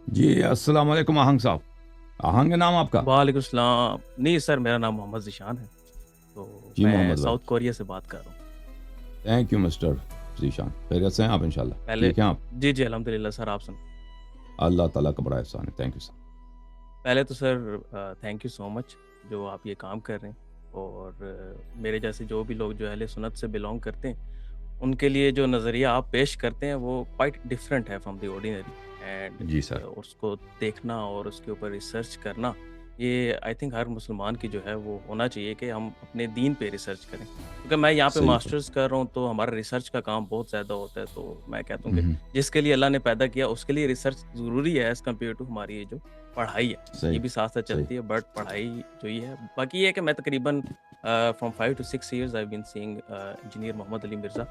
جی السلام علیکم آہنگ صاحب. آہنگ ہے نام آپ کا؟ وعلیکم السلام. نہیں سر، میرا نام محمد ذیشان ہے. تو جی میں محمد بھائی. ساؤتھ کوریا سے بات کر رہا ہوں. Thank you mister Zeeshan. خیریت سے ہیں آپ؟ انشاءاللہ پہلے ٹھیک ہیں آپ؟ جی الحمد للہ سر. آپ سن. اللہ تعالیٰ کا بڑا احسان ہے. Thank you sir. پہلے تو سر تھینک یو سو مچ جو آپ یہ کام کر رہے ہیں. اور میرے جیسے جو بھی لوگ جو اہل سنت سے بلونگ کرتے ہیں ان کے لیے جو نظریہ آپ پیش کرتے ہیں وہ کوائٹ ڈفرینٹ ہے فرام دی آرڈینری. اینڈ جی سر. اس کو دیکھنا اور اس کے اوپر ریسرچ کرنا، یہ آئی تھنک ہر مسلمان کی جو ہے وہ ہونا چاہیے کہ ہم اپنے دین پہ ریسرچ کریں. کیونکہ میں یہاں پہ صحیح پر. ماسٹرز کر رہا ہوں تو ہمارا ریسرچ کا کام بہت زیادہ ہوتا ہے. تو میں کہتا ہوں کہ ہوں. جس کے لیے اللہ نے پیدا کیا اس کے لیے ریسرچ ضروری ہے ایز کمپیئر ٹو ہماری یہ جو پڑھائی ہے. یہ صحیح بھی ساتھ ساتھ صحیح. چلتی ہے بٹ پڑھائی جو یہ ہے. باقی یہ ہے کہ میں تقریباً from 5 to 6 years I've been seeing engineer Muhammad Ali Mirza.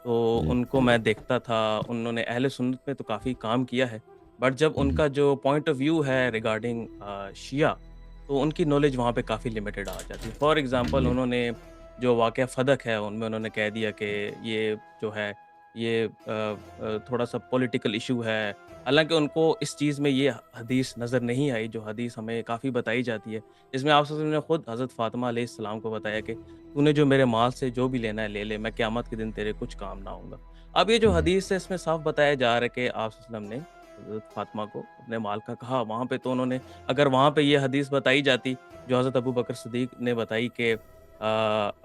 تو جی ان کو میں دیکھتا تھا، انہوں نے اہل سنت میں تو کافی کام کیا ہے. بٹ جب ان کا جو پوائنٹ آف ویو ہے ریگارڈنگ شیعہ، تو ان کی نالج وہاں پہ کافی لمیٹڈ آ جاتی ہے. فار ایگزامپل جی انہوں نے جو واقعہ فدق ہے ان میں انہوں نے کہہ دیا کہ یہ جو ہے یہ تھوڑا سا پولیٹیکل ایشو ہے. حالانکہ ان کو اس چیز میں یہ حدیث نظر نہیں آئی جو حدیث ہمیں کافی بتائی جاتی ہے، جس میں آپ صلی اللہ علیہ وسلم نے خود حضرت فاطمہ علیہ السلام کو بتایا کہ تو نے جو میرے مال سے جو بھی لینا ہے لے لے، میں قیامت کے دن تیرے کچھ کام نہ آؤں گا. اب یہ جو حدیث ہے اس میں صاف بتایا جا رہا ہے کہ آپ صلی اللہ علیہ وسلم نے حضرت فاطمہ کو اپنے مال کا کہا. وہاں پہ تو انہوں نے اگر وہاں پہ یہ حدیث بتائی جاتی جو حضرت ابو بکر صدیق نے بتائی کہ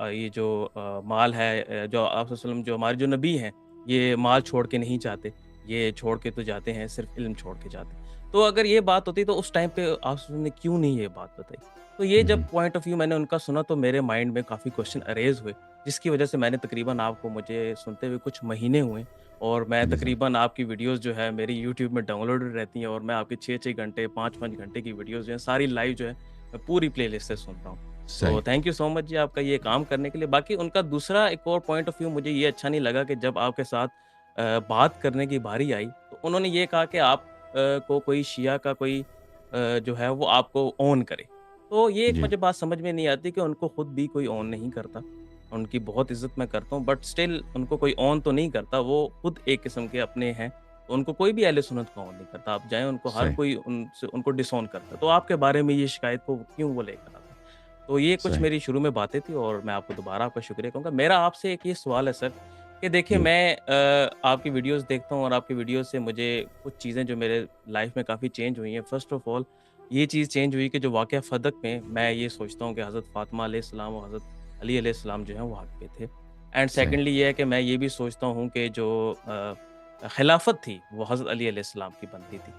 یہ جو مال ہے جو آپ صلی اللہ علیہ وسلم جو ہمارے جو نبی ہیں یہ مال چھوڑ کے نہیں جاتے، یہ چھوڑ کے تو جاتے ہیں صرف علم چھوڑ کے جاتے. تو اگر یہ بات ہوتی تو اس ٹائم پہ آپ صلی اللہ علیہ وسلم نے کیوں نہیں یہ بات بتائی؟ تو یہ جب پوائنٹ آف ویو میں نے ان کا سنا تو میرے مائنڈ میں کافی کوشچن اریز ہوئے، جس کی وجہ سے میں نے تقریباً آپ کو مجھے سنتے ہوئے کچھ مہینے ہوئے. اور میں جی سر. تقریباً آپ کی ویڈیوز جو ہے میری یوٹیوب میں ڈاؤن لوڈ رہتی ہیں اور میں آپ کے 6 گھنٹے 5 گھنٹے کی ویڈیوز جو ہیں ساری لائیو جو ہے میں پوری پلے لسٹ سے سن رہا ہوں. تو صحیح. تھینک یو سو مچ جی آپ کا یہ کام کرنے کے لیے. باقی ان کا دوسرا ایک اور پوائنٹ آف ویو مجھے یہ اچھا نہیں لگا کہ جب آپ کے ساتھ بات کرنے کی باری آئی تو انہوں نے یہ کہا کہ آپ کو کوئی شیعہ کا کوئی جو ہے وہ آپ کو اون کرے. تو یہ ایک جی مجھے بات سمجھ میں نہیں آتی کہ ان کو خود بھی کوئی اون نہیں کرتا. ان کی بہت عزت میں کرتا ہوں بٹ اسٹل ان کو کوئی اون تو نہیں کرتا، وہ خود ایک قسم کے اپنے ہیں. تو ان کو کوئی بھی اہل سنت کا اون نہیں کرتا. آپ جائیں ان کو ہر صحیح کوئی ان کو ڈس اون کرتا ہے. تو آپ کے بارے میں یہ شکایت کو کیوں وہ لے کر آتا ہے؟ تو یہ کچھ صحیح. میری شروع میں باتیں تھی اور میں آپ کو دوبارہ آپ کا شکریہ کہوں گا. میرا آپ سے ایک یہ سوال ہے سر کہ دیکھیے جی میں آپ کی ویڈیوز دیکھتا ہوں اور آپ کی ویڈیوز سے مجھے کچھ چیزیں جو میرے لائف میں کافی چینج ہوئی ہیں. فرسٹ آف آل یہ چیز چینج ہوئی کہ جو واقعہ فدق میں یہ سوچتا ہوں کہ حضرت فاطمہ علیہ السلام اور حضرت علی علیہ السلام جو ہیں وہ حق پہ تھے. اینڈ صحیح. سیکنڈلی یہ ہے کہ میں یہ بھی سوچتا ہوں کہ جو خلافت تھی وہ حضرت علی علیہ السلام کی بنتی تھی.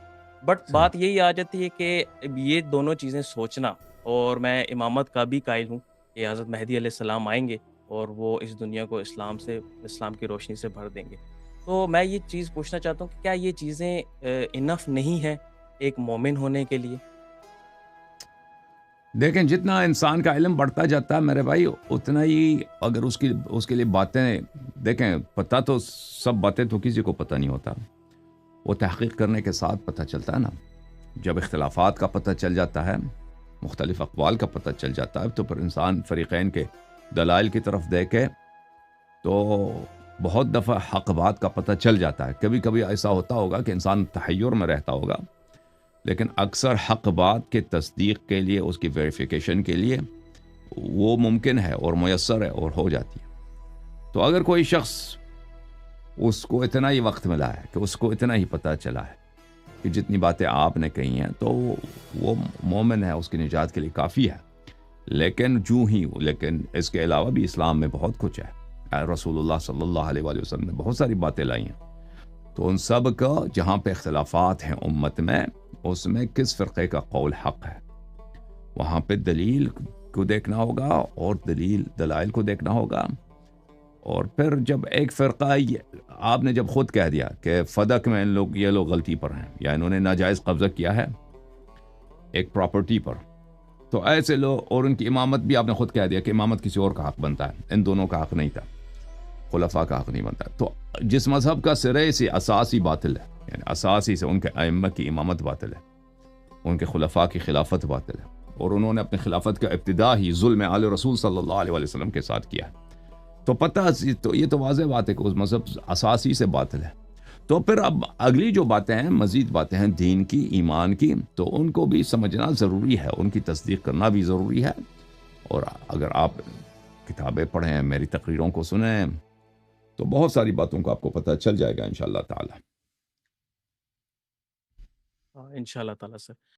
بٹ صحیح. بات یہی آ جاتی ہے کہ یہ دونوں چیزیں سوچنا، اور میں امامت کا بھی قائل ہوں کہ حضرت مہدی علیہ السلام آئیں گے اور وہ اس دنیا کو اسلام کی روشنی سے بھر دیں گے. تو میں یہ چیز پوچھنا چاہتا ہوں کہ کیا یہ چیزیں انف نہیں ہیں ایک مومن ہونے کے لیے؟ دیکھیں جتنا انسان کا علم بڑھتا جاتا ہے میرے بھائی اتنا ہی اگر اس کے لیے باتیں دیکھیں پتہ تو سب باتیں تو کسی کو پتہ نہیں ہوتا، وہ تحقیق کرنے کے ساتھ پتہ چلتا ہے نا. جب اختلافات کا پتہ چل جاتا ہے، مختلف اقوال کا پتہ چل جاتا ہے، تو پھر انسان فریقین کے دلائل کی طرف دیکھے تو بہت دفعہ حق بات کا پتہ چل جاتا ہے. کبھی کبھی ایسا ہوتا ہوگا کہ انسان تحیر میں رہتا ہوگا، لیکن اکثر حق بات کے تصدیق کے لیے اس کی ویریفیکیشن کے لیے وہ ممکن ہے اور میسر ہے اور ہو جاتی ہے. تو اگر کوئی شخص اس کو اتنا ہی وقت ملا ہے کہ اس کو اتنا ہی پتہ چلا ہے کہ جتنی باتیں آپ نے کہی ہیں تو وہ مومن ہے، اس کی نجات کے لیے کافی ہے. لیکن لیکن اس کے علاوہ بھی اسلام میں بہت کچھ ہے. رسول اللہ صلی اللہ علیہ وآلہ وسلم نے بہت ساری باتیں لائی ہیں. تو ان سب کا جہاں پہ اختلافات ہیں امت میں، اس میں کس فرقے کا قول حق ہے وہاں پہ دلیل کو دیکھنا ہوگا اور دلائل کو دیکھنا ہوگا. اور پھر جب ایک فرقہ آپ نے جب خود کہہ دیا کہ فدق میں یہ لوگ غلطی پر ہیں یا انہوں نے ناجائز قبضہ کیا ہے ایک پراپرٹی پر، تو ایسے لوگ، اور ان کی امامت بھی آپ نے خود کہہ دیا کہ امامت کسی اور کا حق بنتا ہے، ان دونوں کا حق نہیں تھا، خلفاء کا حق نہیں بنتا. تو جس مذہب کا سرے سے اساسی باطل ہے، یعنی اساسی سے ان کے ائمہ کی امامت باطل ہے، ان کے خلفاء کی خلافت باطل ہے، اور انہوں نے اپنی خلافت کا ابتدا ہی ظلم آل رسول صلی اللہ علیہ وسلم کے ساتھ کیا ہے. تو پتہ تو یہ تو واضح بات ہے کہ اس مذہب اساسی سے باطل ہے. تو پھر اب اگلی جو باتیں ہیں، مزید باتیں ہیں دین کی، ایمان کی، تو ان کو بھی سمجھنا ضروری ہے، ان کی تصدیق کرنا بھی ضروری ہے. اور اگر آپ کتابیں پڑھیں، میری تقریروں کو سنیں، تو بہت ساری باتوں کو آپ کو پتہ چل جائے گا انشاءاللہ تعالی. ان شاء اللہ تعالیٰ سر.